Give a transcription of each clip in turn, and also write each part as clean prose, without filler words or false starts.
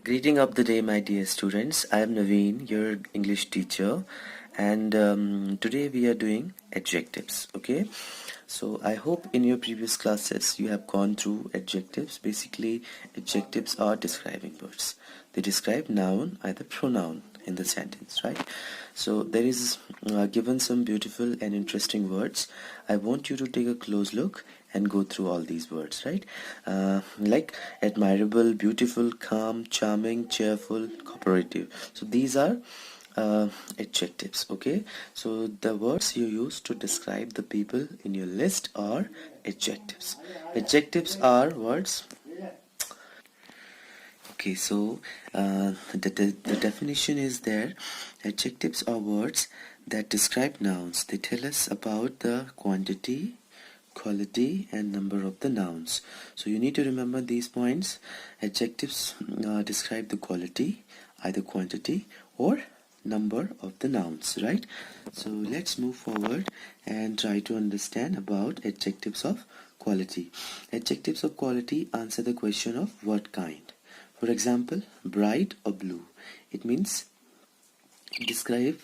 Greeting of the day, my dear students. I am Naveen, your English teacher, and today we are doing adjectives. Okay, so I hope in your previous classes you have gone through adjectives. Basically, adjectives are describing words. They describe noun, either pronoun in the sentence, right? So there is given some beautiful and interesting words. I want you to take a close look and go through all these words, right? Like admirable, beautiful, calm, charming, cheerful, cooperative. So these are adjectives. Okay, so the words you use to describe the people in your list are adjectives. Adjectives are words. Okay, so the definition is there. Adjectives are words that describe nouns. They tell us about the quantity, quality and number of the nouns. So you need to remember these points. Adjectives describe the quality, either quantity or number of the nouns, right? So let's move forward and try to understand about adjectives of quality. Adjectives of quality answer the question of what kind. For example, bright or blue. It means describe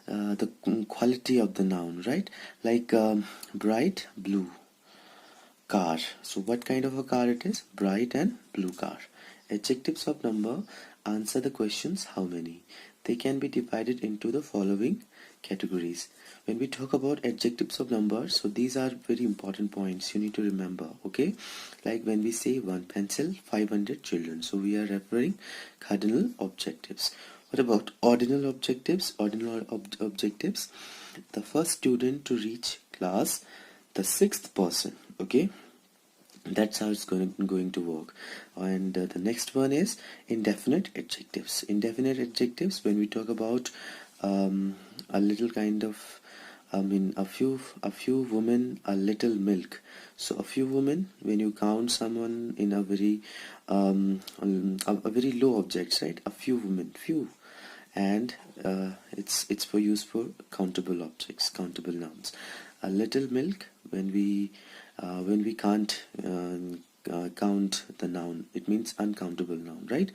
the quality of the noun, right? Like bright blue car. So what kind of a car it is? Bright and blue car. Adjectives of number answer the questions how many. They can be divided into the following categories. When we talk about adjectives of number, so these are very important points you need to remember. Okay, like when we say one pencil, 500 children, so we are referring cardinal objectives. What about ordinal objectives? Ordinal objectives, the first student to reach class, the sixth person. Okay, that's how it's going to work. And the next one is indefinite adjectives. Indefinite adjectives, when we talk about a little kind of, I mean, a few women, a little milk. So a few women, when you count someone in a very a very low objects, right? A few women, few, and it's for use for countable objects, countable nouns. A little milk, when we can't count the noun, it means uncountable noun, right?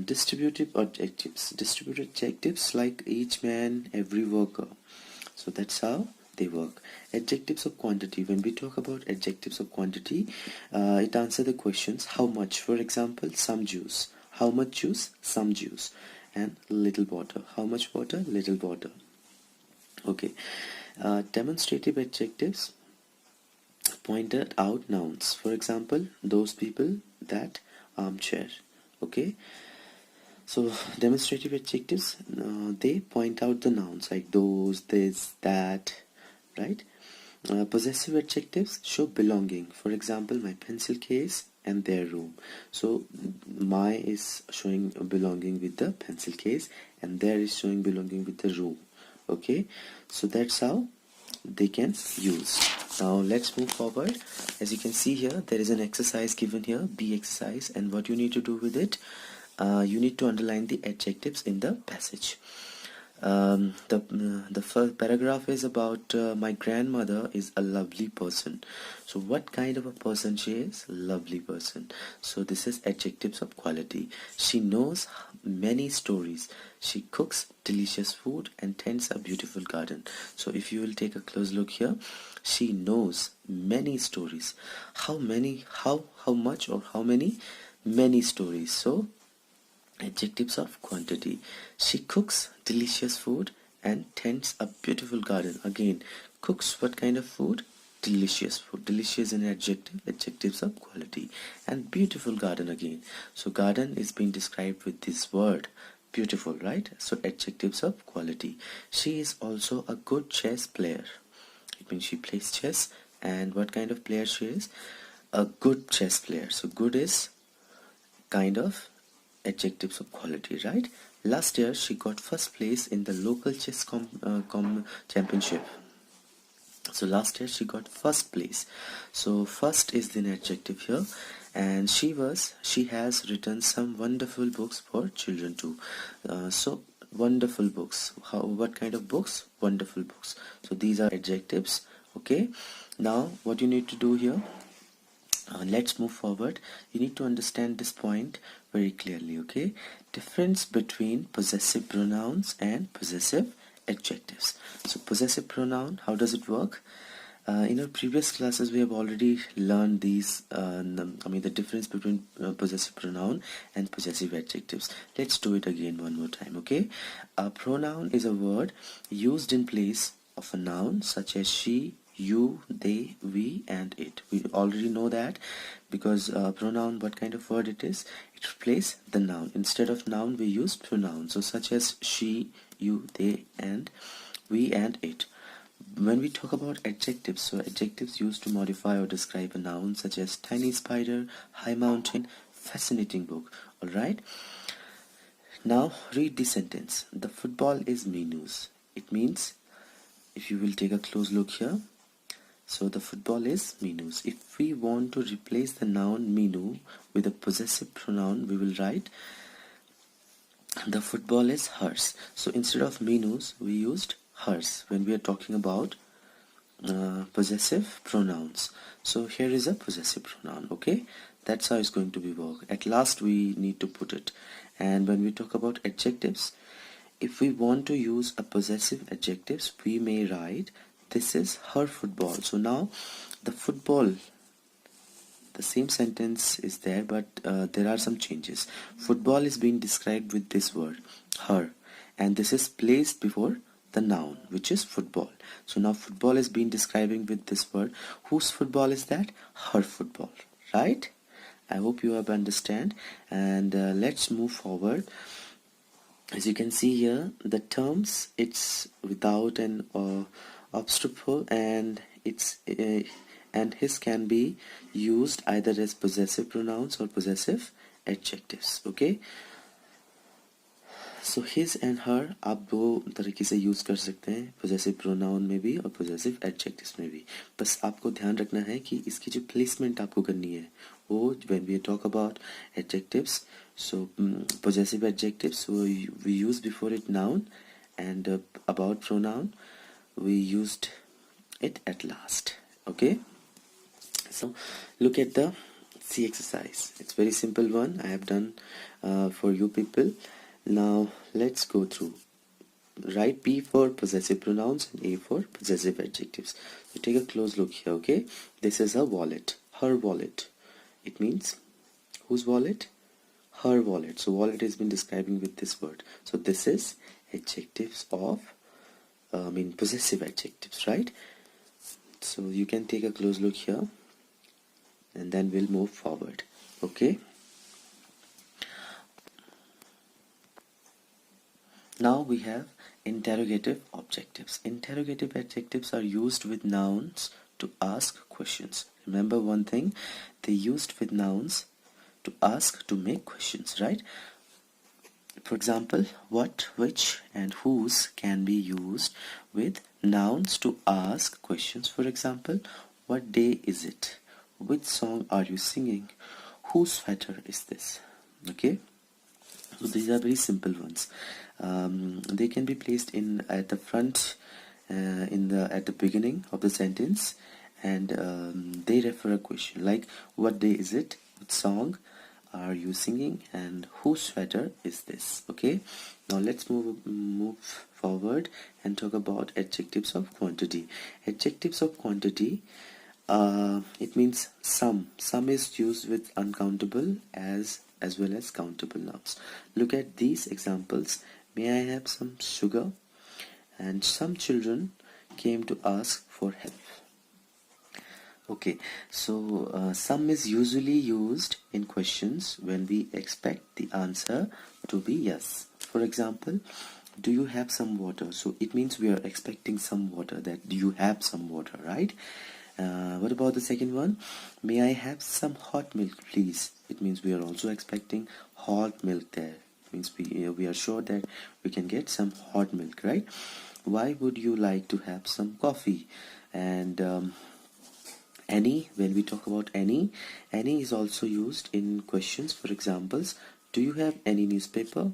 Distributive adjectives. Distributive adjectives like each man, every worker. So that's how they work. Adjectives of quantity. When we talk about adjectives of quantity, it answers the questions how much. For example, some juice. How much juice? Some juice. And little water. How much water? Little water. Okay. Demonstrative adjectives pointed out nouns. For example, those people, that armchair. Okay, so demonstrative adjectives, they point out the nouns like those, this, that, right? Possessive adjectives show belonging. For example, my pencil case and their room. So my is showing belonging with the pencil case and there is showing belonging with the room. Okay, so that's how they can use. Now let's move forward. As you can see here, there is an exercise given here, B exercise, and what you need to do with it, you need to underline the adjectives in the passage. The first paragraph is about my grandmother is a lovely person. So what kind of a person she is? Lovely person. So this is adjectives of quality. She knows many stories. She cooks delicious food and tends a beautiful garden. So if you will take a close look here, she knows many stories. How many? How much or how many? Many stories. So adjectives of quantity. She cooks delicious food and tends a beautiful garden. Again, cooks what kind of food? Delicious food. Delicious is an adjective. Adjectives of quality. And beautiful garden again. So garden is being described with this word, beautiful, right? So adjectives of quality. She is also a good chess player. It means she plays chess. And what kind of player she is? A good chess player. So good is kind of adjectives of quality, right? Last year she got first place in the local chess championship. So last year she got first place. So first is the adjective here, and she has written some wonderful books for children too. So wonderful books. What kind of books? Wonderful books. So these are adjectives. Okay, now what you need to do here, Let's move forward. You need to understand this point very clearly, okay? Difference between possessive pronouns and possessive adjectives. So possessive pronoun, how does it work? In our previous classes we have already learned these the difference between possessive pronoun and possessive adjectives. Let's do it again one more time, okay? A pronoun is a word used in place of a noun such as she, you, they, we and it. We already know that because pronoun, what kind of word it is? It replaces the noun. Instead of noun we use pronoun, so such as she, you, they and we and it. When we talk about adjectives, so adjectives used to modify or describe a noun such as tiny spider, high mountain, fascinating book. Alright, now read the sentence. The football is Minu's. It means, if you will take a close look here, so the football is Minu's. If we want to replace the noun Minu with a possessive pronoun, we will write the football is hers. So instead of Minu's, we used hers when we are talking about possessive pronouns. So here is a possessive pronoun, okay? That's how it's going to be work. At last we need to put it. And when we talk about adjectives, if we want to use a possessive adjectives, we may write this is her football. So now the football, the same sentence is there, but there are some changes. Football is being described with this word her, and this is placed before the noun, which is football. So now football is being describing with this word. Whose football is that? Her football, right? I hope you have understand. And let's move forward. As you can see here, the terms, it's without an obstacle, and it's and his can be used either as possessive pronouns or possessive adjectives, okay? So his and her आप दो तरीके से use कर सकते हैं, possessive pronoun में भी और possessive adjectives में भी. बस आपको ध्यान रखना है कि इसकी जो placement आपको करनी है वो, when we talk about adjectives, so possessive adjectives, so we use before it noun, and about pronoun we used it at last, okay? So look at the C exercise. It's very simple one I have done for you people. Now let's go through. Write P for possessive pronouns and A for possessive adjectives. So take a close look here, okay? This is a wallet, her wallet. It means whose wallet? Her wallet. So wallet has been describing with this word. So this is adjectives of possessive adjectives, right? So you can take a close look here and then we'll move forward, okay? Now we have interrogative adjectives. Interrogative adjectives are used with nouns to ask questions. Remember one thing, they used with nouns to ask, to make questions, right? For example, what, which and whose can be used with nouns to ask questions. For example, what day is it? Which song are you singing? Whose sweater is this? Okay, so these are very simple ones. They can be placed in at the front, at the beginning of the sentence, and they refer a question like what day is it, what song are you singing, and whose sweater is this. Okay, now let's move forward and talk about adjectives of quantity. Adjectives of quantity, it means some is used with uncountable as well as countable nouns. Look at these examples. May I have some sugar? And some children came to ask for help. Okay, so some is usually used in questions when we expect the answer to be yes. For example, do you have some water? So it means we are expecting some water, that you have some water, right? What about the second one? May I have some hot milk, please? It means we are also expecting hot milk there. It means we are sure that we can get some hot milk, right? Why would you like to have some coffee? And any, when we talk about any is also used in questions. For examples, do you have any newspaper?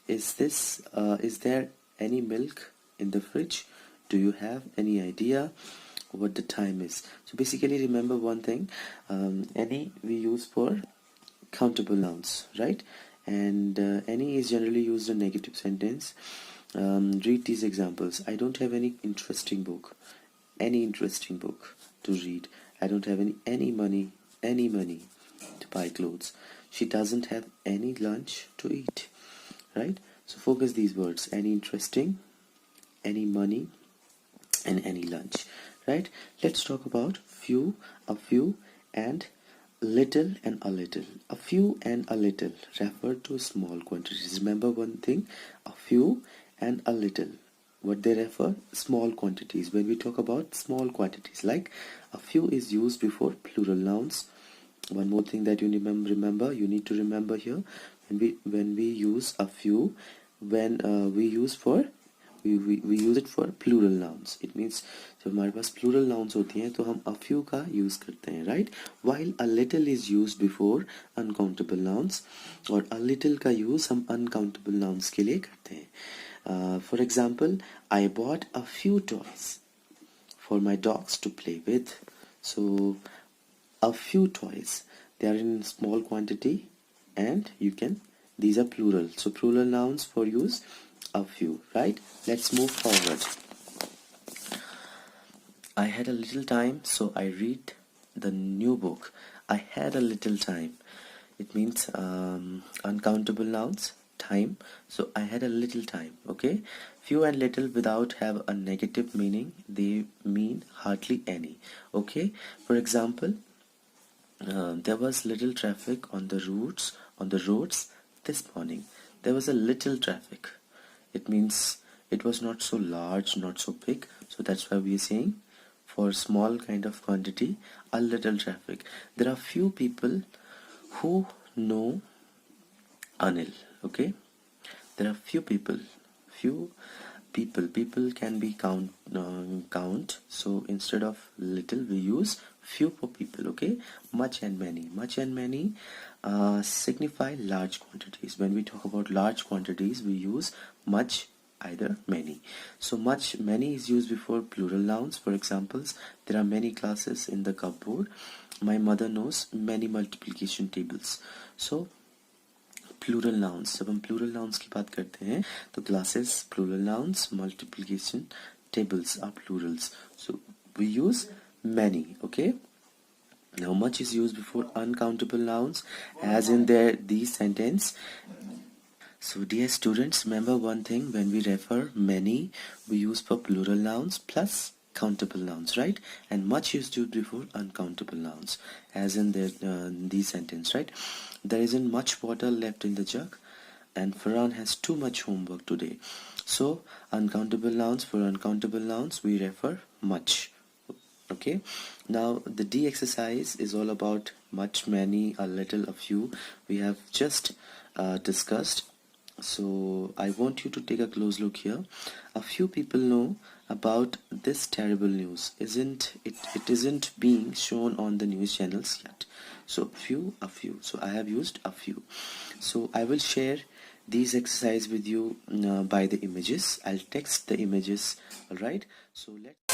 Is there any milk in the fridge? Do you have any idea? what the time is. So basically remember one thing, any we use for countable nouns, right? And any is generally used in negative sentence. Read these examples. I don't have any interesting book to read. I don't have any money to buy clothes. She doesn't have any lunch to eat, right? So focus these words: any interesting, any money, and any lunch, right? Let's talk about few, a few, and little and a little. A few and a little refer to small quantities. Remember one thing, a few and a little, what they refer, small quantities. When we talk about small quantities, like a few is used before plural nouns. One more thing that you remember, you need to remember here, when we use a few, when we use it for plural nouns. It means जब हमारे पास plural nouns होती हैं तो हम a few का use करते हैं, right? While a little is used before uncountable nouns, और a little का use हम uncountable nouns के लिए करते हैं. For example, I bought a few toys for my dogs to play with. So a few toys, they are in small quantity, and these are plural, so plural nouns for use a few, right? Let's move forward. I had a little time, so I read the new book. I had a little time, it means uncountable nouns, time. So I had a little time. Okay, few and little without have a negative meaning, they mean hardly any. Okay, for example, there was little traffic on the roads this morning. There was a little traffic. It means it was not so large, not so big. So that's why we are saying for small kind of quantity, a little traffic. There are few people who know Anil. Okay, there are few people. People can be count. So instead of little, we use few for people. Okay, much and many signify large quantities. When we talk about large quantities, we use much, either many. So much, many is used before plural nouns. For examples, there are many classes in the cupboard. My mother knows many multiplication tables. So plural nouns, जब हम plural nouns की बात करते हैं तो classes plural nouns, multiplication tables are plurals, so we use many. Okay, now much is used before uncountable nouns, as in these sentence. So dear students, remember one thing, when we refer many, we use for plural nouns plus countable nouns, right? And much is used before uncountable nouns, as in these sentence, right? There isn't much water left in the jug, and Farhan has too much homework today. So uncountable nouns, for uncountable nouns we refer much. Okay, now the D exercise is all about much, many, a little, a few. We have just discussed. So I want you to take a close look here. A few people know about this terrible news. It isn't being shown on the news channels yet. So a few. So I have used a few. So I will share these exercise with you by the images. I'll text the images. All right. So let's